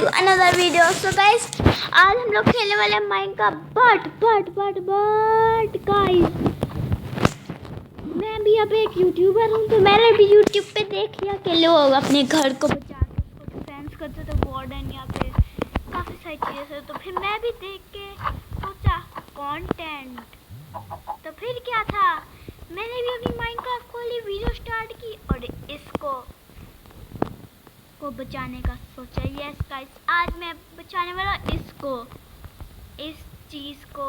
To another video. So guys आज हम लोग खेलने वाले हैं माइनक्राफ्ट बट गाइस मैं भी अब एक यूट्यूबर हूँ, तो मैंने भी यूट्यूब पे देख लिया कि लोग अपने घर को बचा के उसको डिफेंस करते थे, वार्डन या फिर काफ़ी सारी चीज़ें से। तो फिर मैं भी देख के सोचा कंटेंट, तो फिर क्या था, मैंने भी अपनी माइनक्राफ्ट खोली, वीडियो स्टार्ट की और इसको बचाने का सोचा। यस गाइस, आज मैं बचाने वाला इसको, इस चीज़ को।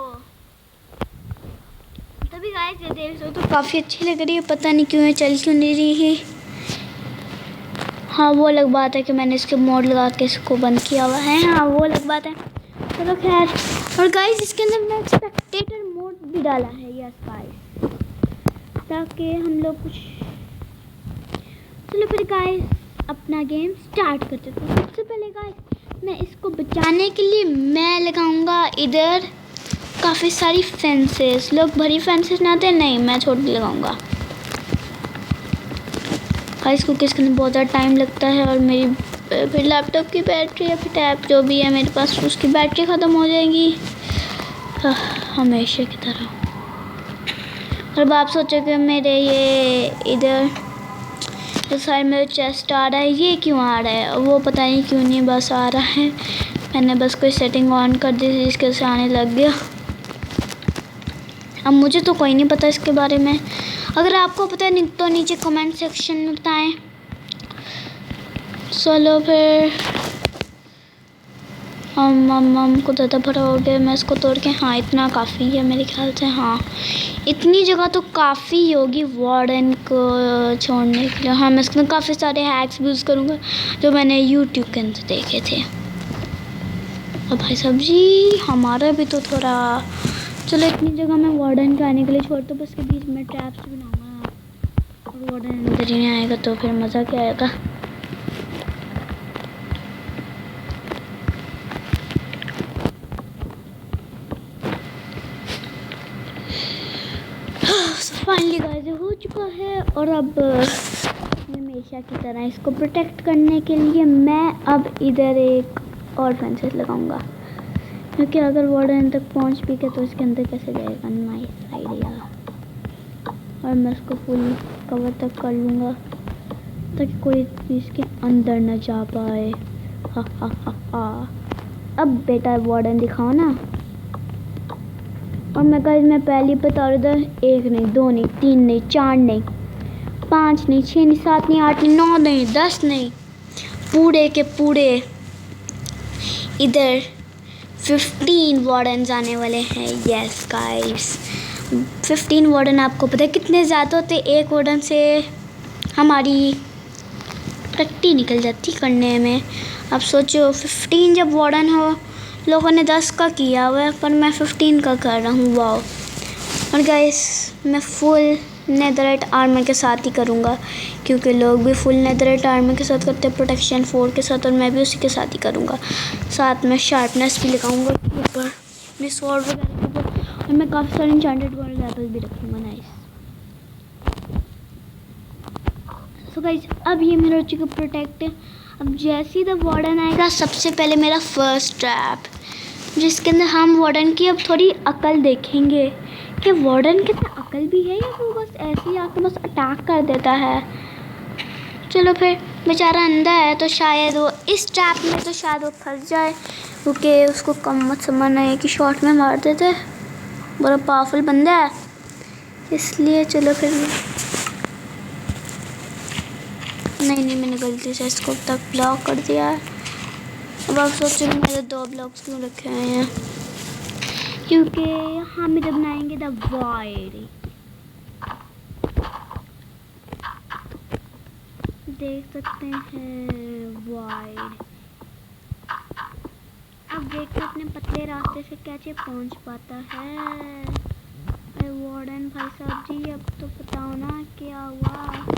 तभी गाइस ये देख सकते तो काफ़ी अच्छी लग रही है, पता नहीं क्यों है, चल क्यों नहीं रही है। हाँ वो अलग बात है कि मैंने इसके मोड लगा के इसको बंद किया हुआ है। हाँ वो अलग बात है, चलो खैर। और गाइस इसके अंदर मैं स्पेक्टेटर मोड भी डाला है। यस गाइस, ताकि हम लोग कुछ, चलो फिर गाइस अपना गेम स्टार्ट करते। तो सबसे पहले गाइस मैं इसको बचाने के लिए मैं लगाऊंगा इधर काफ़ी सारी फेंसेस। लोग बड़ी फेंसेस ना आते, नहीं मैं छोटी लगाऊंगा गाइस, क्योंकि इसके अंदर बहुत ज़्यादा टाइम लगता है और मेरी फिर लैपटॉप की बैटरी या फिर टैब जो भी है मेरे पास, उसकी बैटरी ख़त्म हो जाएगी हमेशा की तरह। और आप सोचोगे मेरे ये इधर तो साइड में चेस्ट आ रहा है, ये क्यों आ रहा है? वो पता नहीं क्यों नहीं, बस आ रहा है। मैंने बस कोई सेटिंग ऑन कर दी थी जिसके से आने लग गया। अब मुझे तो कोई नहीं पता इसके बारे में, अगर आपको पता है तो नीचे कमेंट सेक्शन में बताएं। चलो फिर हम को ज़्यादा भरा हो गया, मैं इसको तोड़ के, हाँ इतना काफ़ी है मेरे ख्याल से। हाँ इतनी जगह तो काफ़ी होगी वार्डन को छोड़ने के लिए। हाँ मैं इसमें काफ़ी सारे हैक्स भी यूज़ करूँगा जो मैंने यूट्यूब के अंदर देखे थे। और भाई साहब जी हमारा भी तो थोड़ा, चलो इतनी जगह मैं वार्डन के आने के लिए छोड़, तो बस के बीच में ट्रैप्स बनाऊँगा और वार्डन अंदर ही नहीं आएगा तो फिर मज़ा क्या आएगा। फाइनली गाइस हो चुका है। और अब हमेशा की तरह इसको प्रोटेक्ट करने के लिए मैं अब इधर एक और फेंसेस लगाऊंगा, क्योंकि अगर वार्डन तक पहुंच भी के तो इसके अंदर कैसे जाएगा। Nice idea. और मैं इसको फुल कवर तक कर लूँगा ताकि कोई इसके अंदर न जा पाए। हा हा हा हा। अब बेटा वार्डन दिखाओ ना। और मैं पहले बता रहा था, 1 नहीं 2 नहीं 3 नहीं 4 नहीं 5 नहीं 6 नहीं 7 नहीं 8 नहीं 9 नहीं 10 नहीं, पूरे के पूरे इधर 15 वार्डन्स आने वाले हैं। Yes guys 15 warden. आपको पता है कितने ज़्यादा होते? एक वार्डन से हमारी टट्टी निकल जाती करने में। अब सोचो 15 जब वार्डन हो, लोगों ने 10 का किया हुआ है पर मैं 15 का कर रहा हूँ। वाओ। और गाइस मैं फुल नेदरराइट आर्मर के साथ ही करूँगा, क्योंकि लोग भी फुल नेदरराइट आर्मर के साथ करते हैं, प्रोटेक्शन 4 के साथ, और मैं भी उसी के साथ ही करूँगा। साथ में शार्पनेस भी लगाऊँगा ऊपर अपने स्वॉर्ड वगैरह के ऊपर, और मैं काफ़ी सारे एन्चेंटेड वर्ल्ड एप्पल भी रखूँगा। नाइस। सो गाइस अब ये मेरा हो चुका प्रोटेक्ट। अब जैसे ही द वार्डन आएगा, सबसे पहले मेरा फर्स्ट ट्रैप, जिसके अंदर हम वार्डन की अब थोड़ी अकल देखेंगे कि वार्डन कितना अकल भी है या वो बस ऐसे ही आके बस अटैक कर देता है। चलो फिर बेचारा अंधा है तो शायद वो इस ट्रैप में तो शायद वो फंस जाए, क्योंकि उसको कम मत समझना है कि शॉट में मार देते, बड़ा पावरफुल बंदा है इसलिए। चलो फिर नहीं मैंने गलती से इसको तक ब्लॉक कर दिया है। अब आप सोचो मेरे 2 ब्लॉक्स क्यों रखे हुए हैं, क्योंकि हम इधर बनाएंगे द वॉइड। देख सकते हैं वॉइड। अब देखते अपने पतले रास्ते से कैसे पहुंच पाता है। अरे वार्डन भाई साहब जी अब तो बताओ ना क्या हुआ।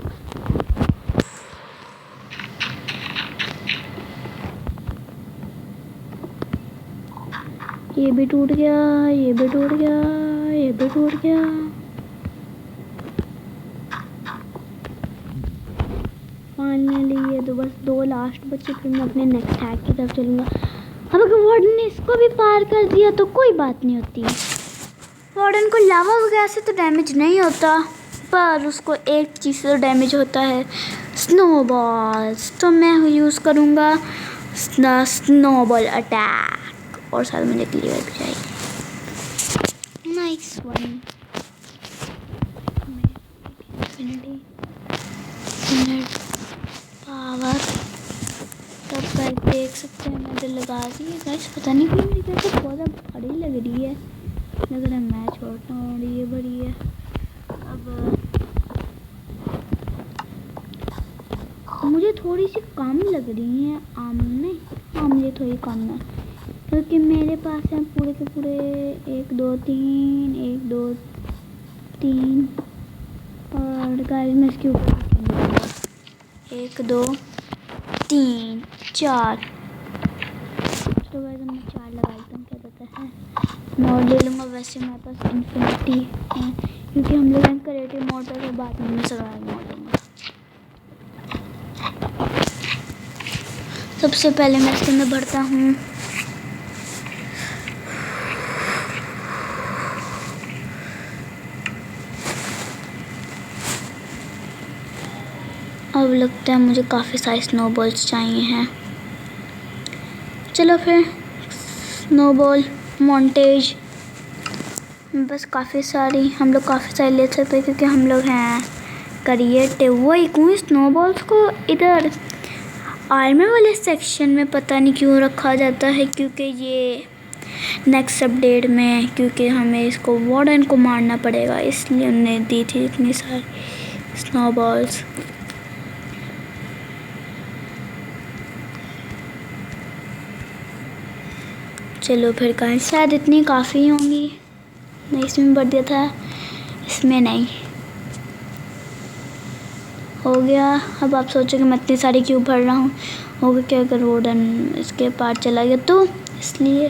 ये भी टूट गया, ये भी टूट गया, ये भी टूट गया। फाइनली ये तो बस 2 लास्ट बचे, फिर मैं अपने नेक्स्ट हैक की तरफ चलूँगा। अब अगर वार्डन ने इसको भी पार कर दिया तो कोई बात नहीं होती। वार्डन को लावा वगैरह से तो डैमेज नहीं होता, पर उसको एक चीज़ से डैमेज होता है, स्नोबॉल्स। तो मैं यूज़ करूँगा स्नोबॉल अटैक और साथ मुझे क्लियर भी चाहिए। Nice one. पावर तब कर देख सकते हैं। मैंने लगा दी है गाइस, पता नहीं क्यों मेरी कैसे बहुत बड़ी लग रही है। लग रहा है मैं छोटा हूँ, ये बड़ी है। अब मुझे थोड़ी सी कम लग रही है आमने। हाँ मुझे थोड़ी कम है, क्योंकि मेरे पास है पूरे के पूरे 1 2 3 1 2 3 और गाइस मैं इसके ऊपर 1 2 3 4। तो गाइस मैं 4 लगा देता हूँ, क्या पता है मोड ले लूँगा। वैसे मेरे पास इन्फिनिटी है, क्योंकि हम लोग क्रिएटिव मोड पर बाद में सर्वाइवल मोड लूँगा। सबसे पहले मैं इसके अंदर भरता हूँ अब लगता है मुझे काफ़ी सारे स्नोबॉल्स चाहिए हैं। चलो फिर स्नोबॉल मॉन्टेज बस काफ़ी सारी हम लोग काफ़ी सारी ले सकते हैं, क्योंकि हम लोग हैं क्रिएटिव। वही क्यों स्नोबॉल्स को इधर आर्मर वाले सेक्शन में पता नहीं क्यों रखा जाता है, क्योंकि ये नेक्स्ट अपडेट में, क्योंकि हमें इसको वार्डन को मारना पड़ेगा, इसलिए उन्होंने दी थी इतनी सारी स्नोबॉल्स। चलो फिर कहीं शायद इतनी काफ़ी होंगी। नहीं इसमें भर दिया था, इसमें नहीं हो गया। अब आप सोचोगे मैं इतनी सारी क्यों भर रहा हूँ, होगा क्या अगर वार्डन इसके पार चला गया तो, इसलिए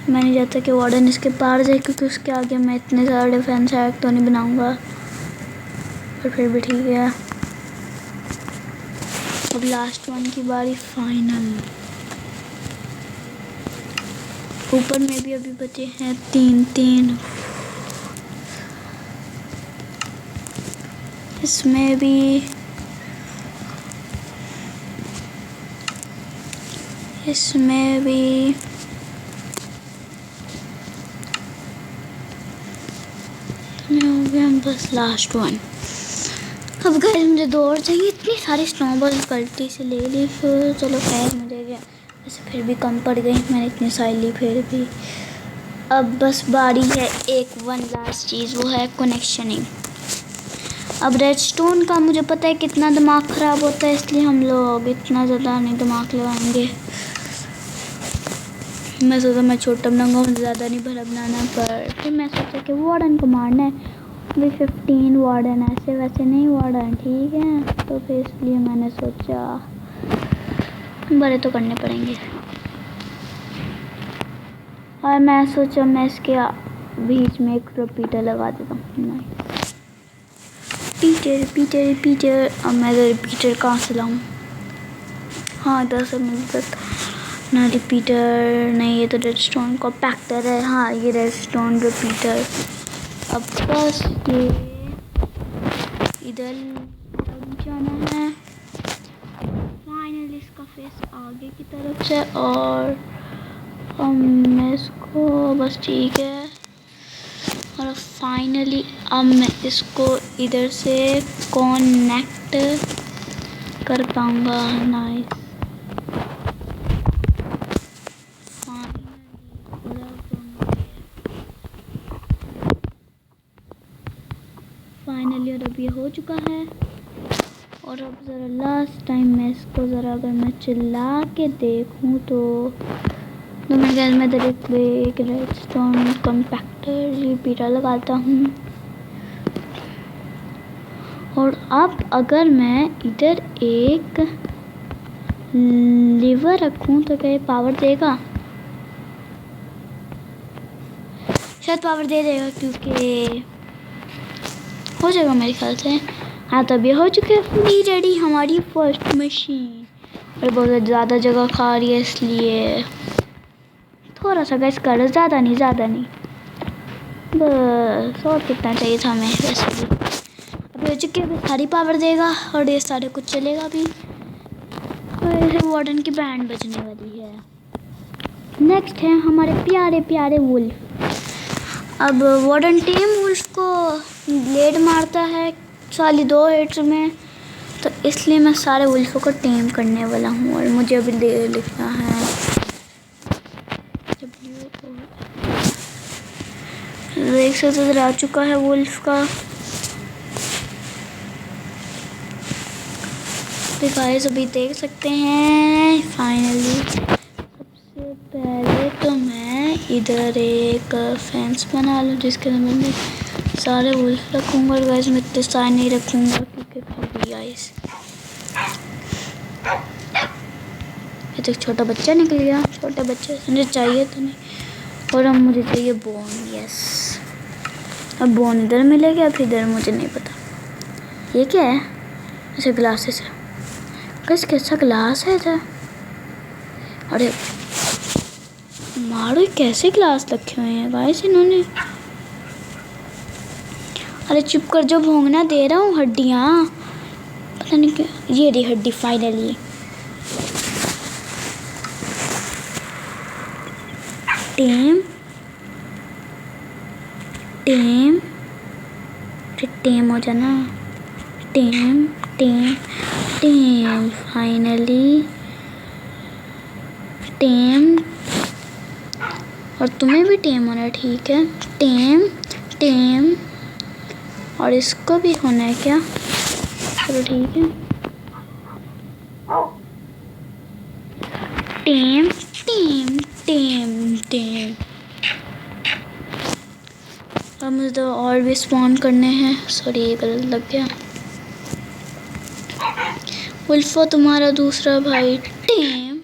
मैं नहीं चाहता कि वार्डन इसके पार जाए, क्योंकि उसके आगे मैं इतने ज़्यादा डिफेंस हैक तो नहीं बनाऊँगा। पर फिर भी ठीक है। अब लास्ट वन की बारी, फाइनल। ऊपर में भी अभी बचे हैं 3 इसमें भी, इसमें भी, हो गया बस लास्ट वन। अब गाइस मुझे 2 और चाहिए। इतनी सारी स्नोबॉल गलती से ले ली, फिर चलो खैर मुझे क्या, वैसे फिर भी कम पड़ गई, मैंने इतनी सारी ली फिर भी। अब बस बारी है एक वन लास्ट चीज़, वो है कनेक्शनिंग। अब रेडस्टोन का मुझे पता है कितना दिमाग ख़राब होता है, इसलिए हम लोग इतना ज़्यादा नहीं दिमाग लगाएंगे। मैं सोचा मैं छोटा बनाऊंगा, मुझे ज़्यादा नहीं भरा बनाना, पर फिर मैं सोचा कि वार्डन को मारना है। अभी 15 वार्डन ऐसे वैसे नहीं वार्डन, ठीक है, तो फिर इसलिए मैंने सोचा बड़े तो करने पड़ेंगे। और मैं सोचा मैं इसके बीच में एक रिपीटर लगा देता हूँ। रिपीटर। अब मैं रिपीटर कहाँ से लाऊँ? हाँ 10 मिनट तक ना रिपीटर नहीं, ये तो रेडस्टोन कॉम्पैक्टर है। हाँ ये रेडस्टोन रिपीटर। अब बस ये इधर जाना है फाइनली इसका फेस आगे की तरफ से, और मैं इसको बस ठीक है। और फाइनली अब मैं इसको इधर से कनेक्ट कर पाऊँगा। नाइस। फाइनली और अब ये हो चुका है। और अब ज़रा लास्ट टाइम मैं इसको ज़रा अगर मैं चिल्ला के देखूँ तो मैं गैस में इधर एक रेडस्टोन कॉम्पैक्टर रिपीटर लगाता हूँ। और अब अगर मैं इधर एक लीवर रखूँ तो क्या ये पावर देगा? शायद पावर दे देगा, क्योंकि हो जाएगा मेरे ख्याल से। हाँ, तो अभी हो चुके हैं फुली रेडी हमारी फर्स्ट मशीन। और बहुत ज़्यादा जगह खा रही है, इसलिए थोड़ा सा गैस कर, ज़्यादा नहीं बस। और कितना चाहिए था हमें वैसे भी। अभी हो चुके अभी सारी पावर देगा और ये सारे कुछ चलेगा अभी। तो वार्डन की बैंड बजने वाली है। नेक्स्ट है हमारे प्यारे प्यारे वुल्फ। अब वार्डन टीम वुल्फ को ब्लेड मारता है साली 2 हिट्स में, तो इसलिए मैं सारे वुल्फों को टेम करने वाला हूँ। और मुझे अभी लिखना है देख सकते इधर आ चुका है वुल्फ का। तो गाइस अभी देख सकते हैं फाइनली। सबसे पहले तो मैं इधर एक फेंस बना लूँ जिसके अंदर मैं सारे वुल्फ रखूँगा। और गाइस मैं इतने सारे नहीं रखूँगा क्योंकि फिर गाइस ये तो एक छोटा बच्चा निकल गया। छोटे बच्चे मुझे चाहिए तो नहीं। और अब मुझे चाहिए बोन। यस, अब बोन इधर मिलेगा, फिर इधर मुझे नहीं पता ये क्या है। ऐसे ग्लासेस है, कैसा ग्लास है इधर। अरे मारो, कैसे ग्लास रखे हुए हैं गाइस इन्होंने। अरे चुप कर, जो भोंगना दे रहा हूँ। हड्डियाँ पता नहीं क्या। ये रही हड्डी फाइनली। टेम टेम टेम हो जाना। टेम टेम टेम फाइनली टेम। और तुम्हें भी टेम होना है, ठीक है। टेम टेम और इसको भी होना है क्या? चलो ठीक है। टेम टेम टेम टेम। अब मुझे तो और भी स्पॉन करने हैं। सॉरी, ये गलत लग गया। वुल्फो तुम्हारा दूसरा भाई टेम,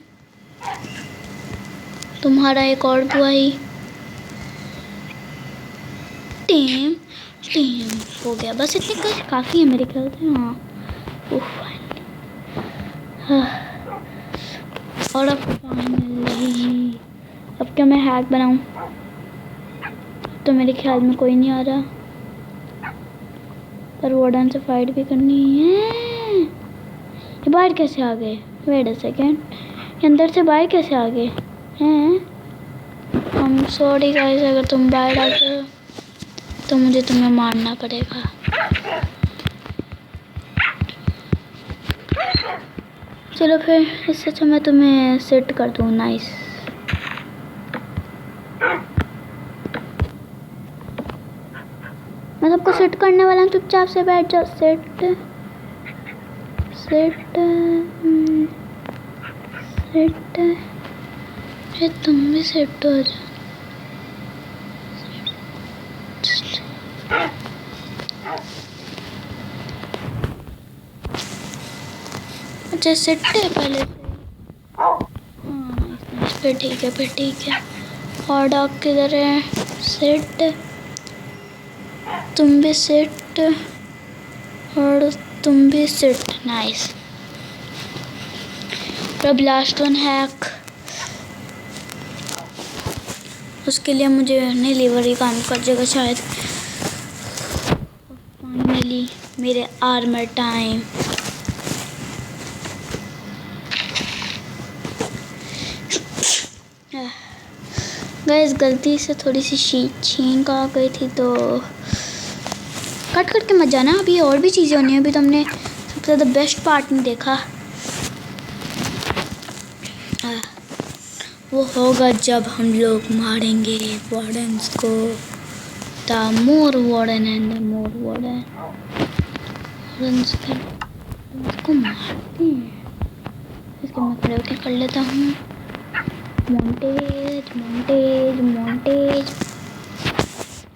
तुम्हारा एक और भाई टेम टेम हो गया। बस इतने काफ़ी है मेरे ख्याल से। हाँ, और अब फाइनली अब क्या मैं हैक बनाऊं? तो मेरे ख्याल में कोई नहीं आ रहा, पर वार्डन से फाइट भी करनी है। ये बाहर कैसे आ गए? वेट अ सेकेंड, अंदर से बाहर कैसे आ गए हैं? I'm sorry गाइस, अगर तुम बाहर आ गए तो मुझे तुम्हें मारना पड़ेगा। चलो फिर, इससे अच्छा मैं तुम्हें सेट कर दूँ। नाइस। मैं सबको सेट करने वाला हूँ, चुपचाप से बैठ जाओ। Set set set. अरे तुम भी सेट हो जाओ। अच्छा सेट है पहले से। हाँ फिर ठीक है, फिर ठीक है। और डॉग किधर है? सेट, तुम भी सेट और तुम भी सेट। नाइस। अब लास्ट वन हैक, उसके लिए मुझे नहीं लीवर ही काम कर जाएगा शायद। फाइनली मेरे आर्मर टाइम। गाइस गलती से थोड़ी सी छींक आ गई थी, तो कट करके मत जाना। अभी और भी चीज़ें होनी है। अभी तुमने सबसे ज़्यादा बेस्ट पार्ट नहीं देखा। वो होगा जब हम लोग मारेंगे वार्डन्स को। The more warden and the more warden wardens को मारते हैं। इसके मैं खड़े होकर कर लेता हूँ। Montez Montez Montez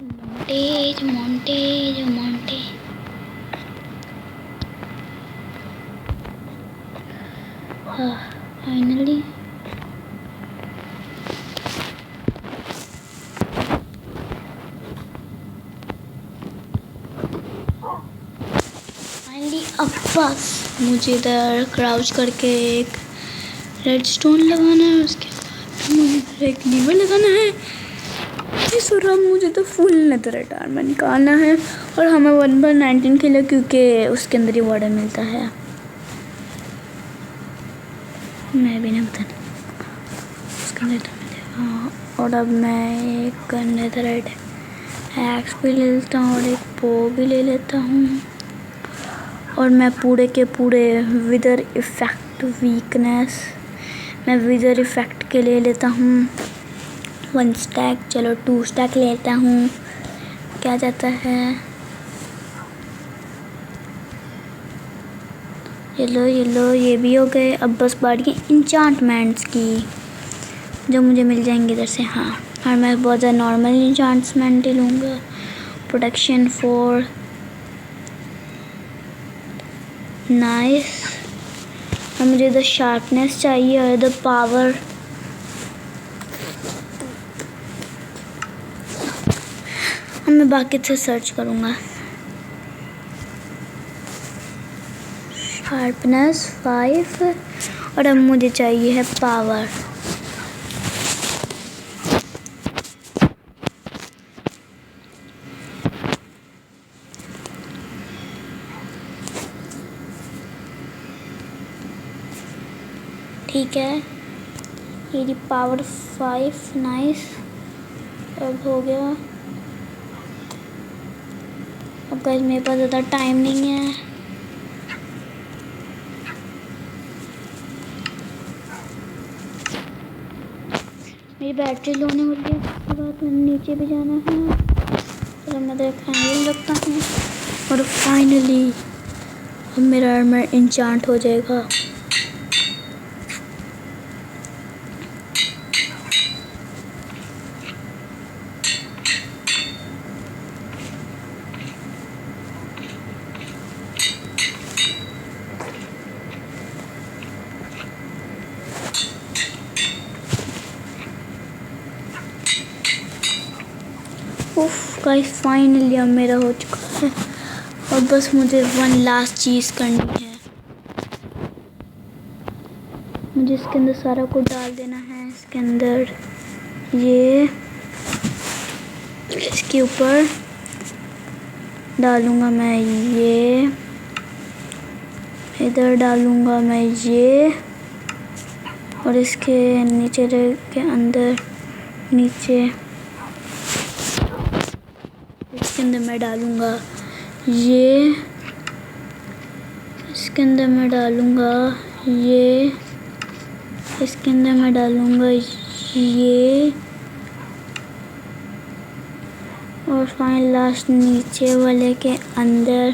Montez Montez Montez. हाँ फाइनली अब बस मुझे इधर क्राउच करके एक रेड स्टोन लगाना है, उसके बाद मुझे इधर एक लीवर लगाना है इस, और अब मुझे तो फुल नेदरराइट आर्मर निकालना है। और हमें 1/19 किलो क्योंकि उसके अंदर ही वाटर मिलता है। मैं भी नहीं बताना उसके अंदर तो मिलेगा। और अब मैं एक नेदरराइट एक्स भी ले लेता हूँ और एक बो भी ले लेता हूँ। और मैं पूरे के पूरे विदर इफेक्ट वीकनेस मैं विदर इफेक्ट के ले लेता हूँ 1 स्टैक, चलो 2 स्टैक लेता हूँ। क्या जाता है, ये लो ये भी हो गए। अब बस बारी इंचांटमेंट्स की जो मुझे मिल जाएंगे इधर से। हाँ, और मैं बहुत ज़्यादा नॉर्मल इंचांटमेंट ही लूँगा। Protection 4 nice. और मुझे इधर शार्पनेस चाहिए और इधर पावर। अब मैं बाकी से सर्च करूँगा। शार्पनेस 5 और अब मुझे चाहिए है पावर। ठीक है, ये पावर 5 नाइस। अब हो गया। अब गाइस मेरे पास ज़्यादा टाइम नहीं है। मेरी बैटरी लो होने वाली है। उसके बाद मैंने नीचे भी जाना है। चलो मैं इधर कैंडल रखता हूँ और फाइनली अब मेरा आर्मर इंचांट हो जाएगा। उफ गाइस फाइनली अब मेरा हो चुका है। और बस मुझे 1 लास्ट चीज़ करनी है। मुझे इसके अंदर सारा कुछ डाल देना है। इसके अंदर ये इसके ऊपर डालूँगा मैं, ये इधर डालूँगा मैं, ये और इसके नीचे के अंदर नीचे इसके अंदर मैं डालूँगा ये, इसके अंदर मैं डालूँगा ये, इसके अंदर मैं डालूँगा ये, और फाइनल लास्ट नीचे वाले के अंदर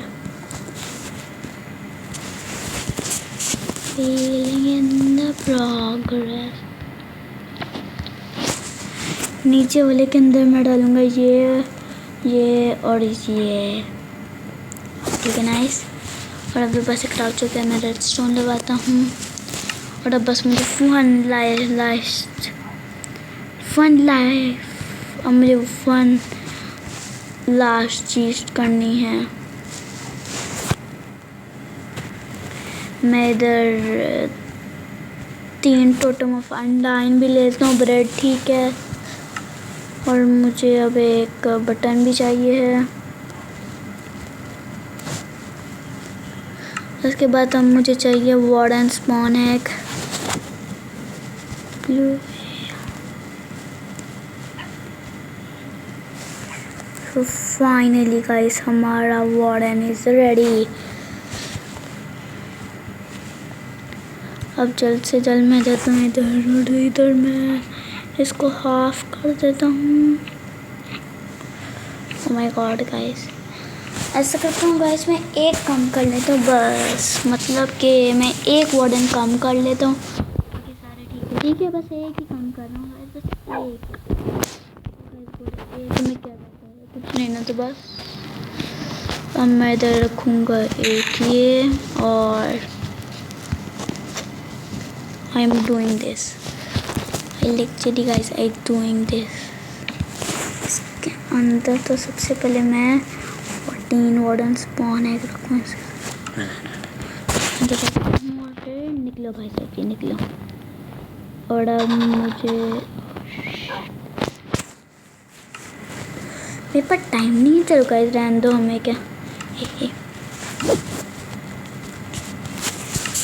फीलिंग इन द प्रोग्रेस। नीचे वाले के अंदर मैं डालूँगा ये और ये। ठीक है नाइस। और अब बस एक क्राउच होकर मैं रेड स्टोन लगाता हूँ। और अब बस मुझे फन लाइफ अब मुझे 1 लास्ट चीज़ करनी है। मैं इधर 3 टोटम ऑफ अनडाइन भी लेता हूँ, ब्रेड ठीक है। और मुझे अब एक बटन भी चाहिए है। उसके बाद अब मुझे चाहिए वार्डन स्पॉन एग ब्लू। तो फाइनली गाइस हमारा वार्डन इज रेडी। अब जल्द से जल्द मैं जाता हूँ इधर मैं इसको हाफ कर देता हूँ। ओह माय गॉड गाइस, ऐसा करता हूँ गाइस मैं एक कम कर लेता हूँ बस, मतलब कि मैं एक वार्डन कम कर लेता हूँ। बाकी सारे ठीक है, बस एक ही कम कर रहा हूँ गाइस, बस एक में क्या रहता है, कुछ नहीं ना। तो बस अब मैं इधर रखूँगा एक ये, और I am doing this, actually guys I doing this. इसके अंदर तो सबसे पहले मैं 14 वार्डन स्पॉन एग रखूँ। निकलो भाई साहब जी निकलो। और अब मुझे मेरे पास टाइम नहीं चल गाइस, रहने दो हमें क्या।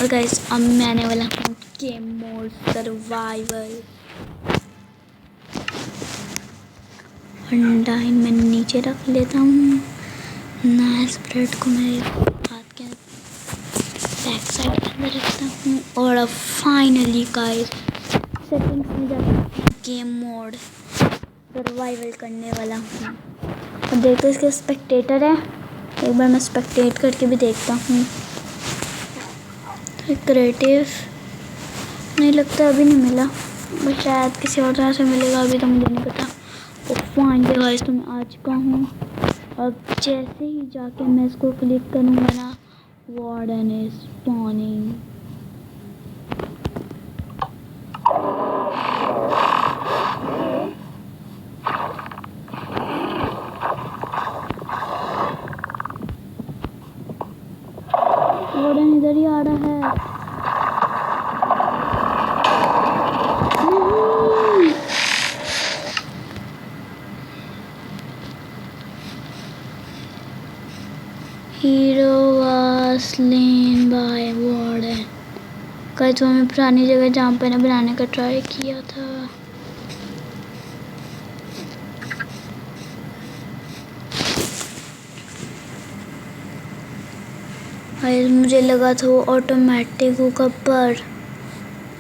और गाइस अब मैं आने वाला हूँ गेम मोड सर्वाइवल। अंडाइन मैं नीचे रख लेता हूँ, नाइस ब्रेड को मेरे हाथ के बैक साइड के अंदर रखता हूँ। और अब फाइनली गाइस सेटिंग्स में जाकर गेम मोड सर्वाइवल करने वाला हूँ। अब देखो इसके स्पेक्टेटर है, एक बार मैं स्पेक्टेट करके भी देखता हूँ। क्रिएटिव नहीं लगता, अभी नहीं मिला, बस शायद किसी और तरह से मिलेगा, अभी तो मुझे नहीं पता। तो फाइनली गाइस तो मैं आ चुका हूँ। अब जैसे ही जाके मैं इसको क्लिक करूँगा ना, वार्डन इज स्पॉनिंग। वार्डन इधर ही आ रहा है। Hero was slain by warden. कल तो हमें पुरानी जगह जहाँ पे ना बनाने का ट्राई किया था। मुझे लगा था वो ऑटोमेटिक होगा, पर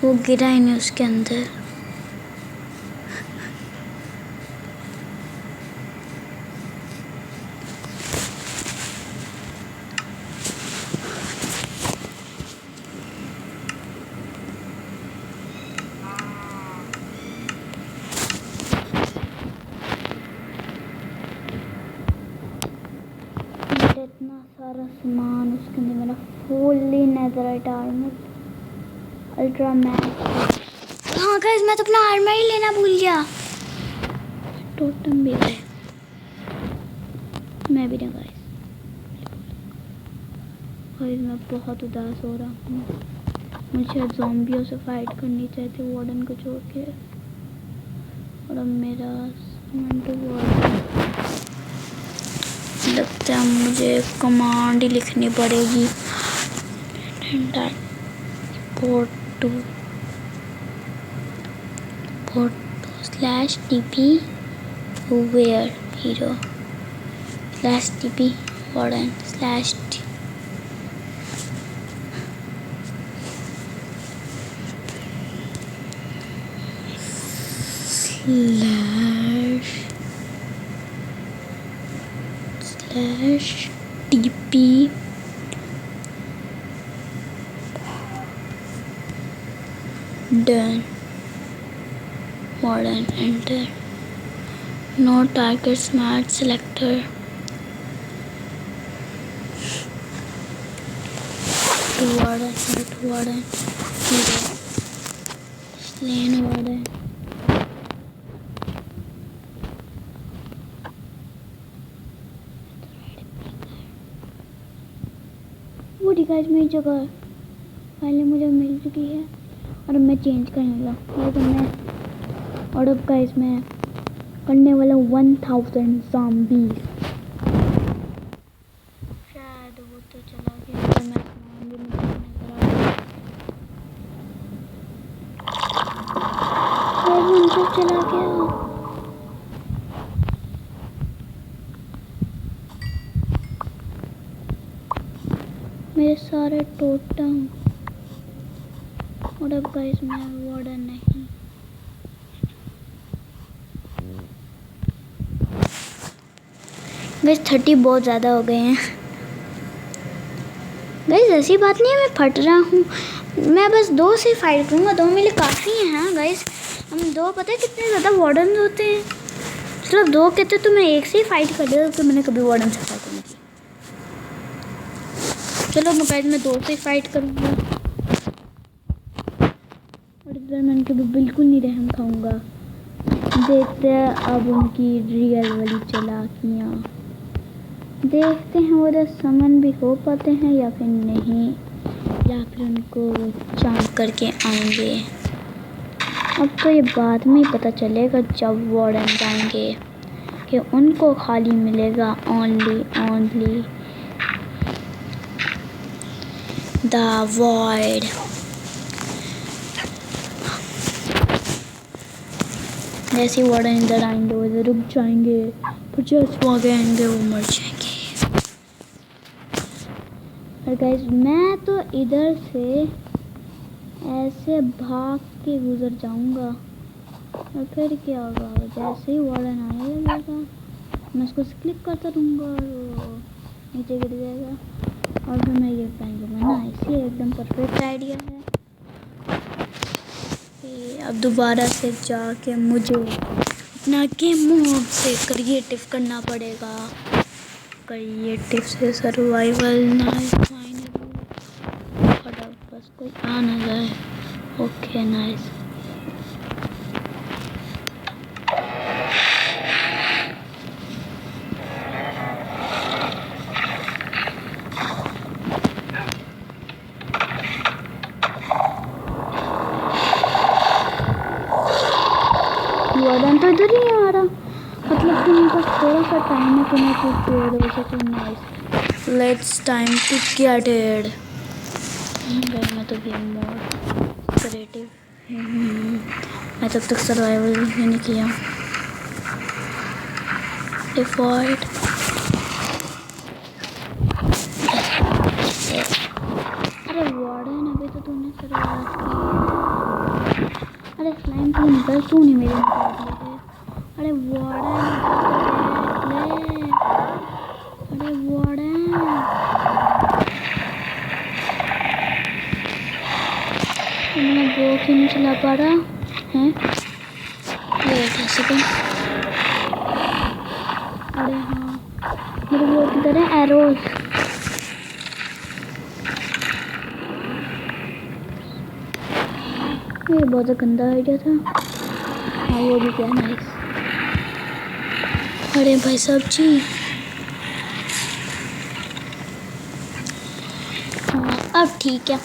वो गिरा ही नहीं उसके अंदर। इतना सारा सामान उसके अंदर, मेरा fully netherite armour, ultra max. हाँ गाइस मैं तो अपना आर्मर ही लेना भूल गया। टोटम भी है, मैं भी ना गाइस मैं बहुत उदास हो रहा हूँ। मुझे ज़ॉम्बियों से फाइट करनी चाहिए वार्डन को छोड़ के। और अब मेरा सामान तो वार्डन लगता है मुझे कमांड ही लिखनी पड़ेगी। /TP where hero /TP warden /TP done. Warden enter. No target smart selector. To warden hero slain warden. वो गाइस मेरी जगह पहले मुझे मिल चुकी है और अब मैं चेंज करने वाला। और अब गाइस मैं करने वाला 1000 ज़ॉम्बीज़। शायद वो तो चला गया, तो मैं सामान भी मुझे चला गया। मेरे सारे टोटम। और अब गाइस मैं वार्डन नहीं। गाइस 30 बहुत ज़्यादा हो गए हैं। गाइस ऐसी बात नहीं है मैं फट रहा हूँ, मैं बस 2 से फाइट करूँगा, 2 मेरे काफ़ी हैं गाइस। हम 2 पता है कितने ज़्यादा वार्डन होते हैं, सिर्फ 2 कहते तो मैं 1 से ही फाइट कर लिया, तो मैंने कभी वार्डन से फाइट नहीं की। चलो गाइस मैं 2 से फाइट करूँगा और इधर मैं उनके भी बिल्कुल नहीं रहम खाऊंगा। देखते हैं अब उनकी रियल वाली चालाकियाँ। देखते हैं उधर समन भी हो पाते हैं या फिर नहीं, या फिर उनको चांद करके आएंगे। अब तो ये बाद में ही पता चलेगा जब वार्डन जाएंगे कि उनको खाली मिलेगा ओनली द वॉइड। जैसे वार्डन इधर आएंगे वो इधर रुक जाएंगे, फिर जैसे वो आगे आएंगे वो मर जाएंगे। और गाइस मैं तो इधर से ऐसे भाग के गुजर जाऊंगा और फिर क्या होगा, जैसे ही वार्डन आने लगेगा मैं उसको क्लिक करता रहूँगा और वो नीचे गिर जाएगा और फिर मैं ये पहन लूँगा ना। इसी एकदम परफेक्ट आइडिया है। अब दोबारा से जाके मुझे अपना गेम मोड से क्रिएटिव करना पड़ेगा। क्रिएटिव से सर्वाइवल नाइस फाइनली। बस कोई आ ना जाए। Okay nice. वार्डन तो इधर ही आ रहा, मतलब कि मेरे पास थोड़ा सा टाइम है कि मैं कुछ पेड़ हो सके। Nice, let's time to get it. मैं तो गेम मोड क्रिएटिव मैं तब तक सर्वाइवल ही नहीं किया। डिफॉल्ट अरे वार्डन अभी तो तूने सर्वाइव किया। अरे स्लाइम क्लीन कर, तू नहीं मेरे मुकाबले है। अरे वार्डन अरे वार्डन तुमने वो क्यों नहीं चला पा रहा है? Wait a second. अरे हाँ मेरे वो किधर है एरोज? ये बहुत गंदा आइडिया था। हाँ वो भी क्या नाइस। अरे भाई साहब जी हाँ अब ठीक है,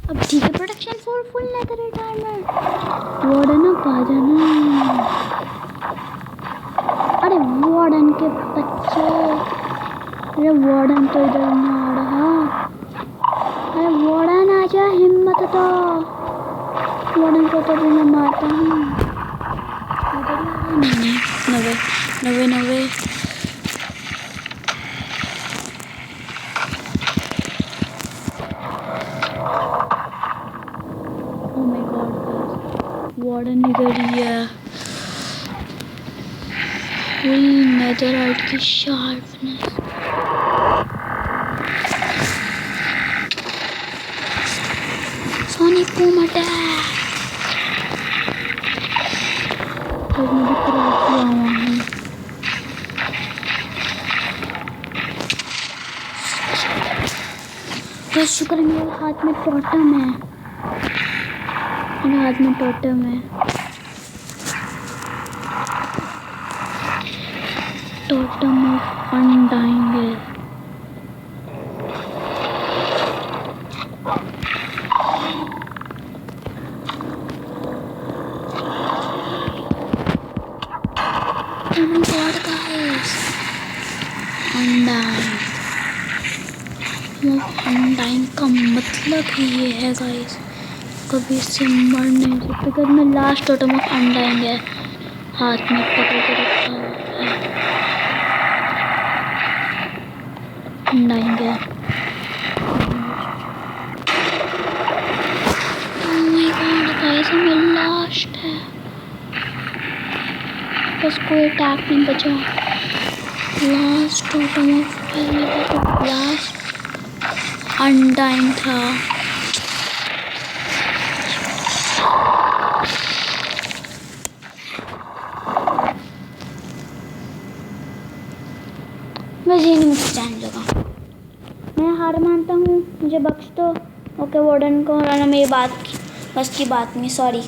अब ठीक है। Protection for full leather retirement. Warden अब आ जाना। अरे वार्डन के बच्चे, अरे वार्डन तो इधर नहीं आ रहा। अरे वार्डन आजा, हिम्मत तो। वार्डन को तो भी मैं मारता हूँ। नवे नवे नवे ओह माय गॉड, वार्डन इधर ही है। फुल नेदरराइट की शार्पनेस। Sonic boom attack. तो मुझे क्रैश हुआ है। बस शुक्र है मेरे हाथ में टोटम है, मेरे हाथ में टोटम है। टोटम ऑफ अनडाइंग है। Oh my God guys, undying. Undying का मतलब ही ये है गाइस, कभी इससे मर नहीं सकते। बिकॉज मैं लास्ट टोटम ऑफ अनडाइंग है हाथ में पकड़ के रखा हुआ है। अनडाइंग है। Oh my God गाइस, हमें लास्ट है, बस कोई अटैक नहीं बचा। Last totem of last undying था। बस ये नहीं मुझसे चैलेंज होगा। मैं हार मानता हूँ, मुझे बख्श दो। ओके वार्डन को हराना मेरी बात की बस की बात नहीं, सॉरी।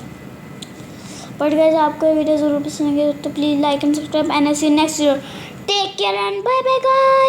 बट गाइस आपको ये वीडियो ज़रूर पसंद आएगी तो please like and subscribe and I see you next video. Take care and bye bye guys.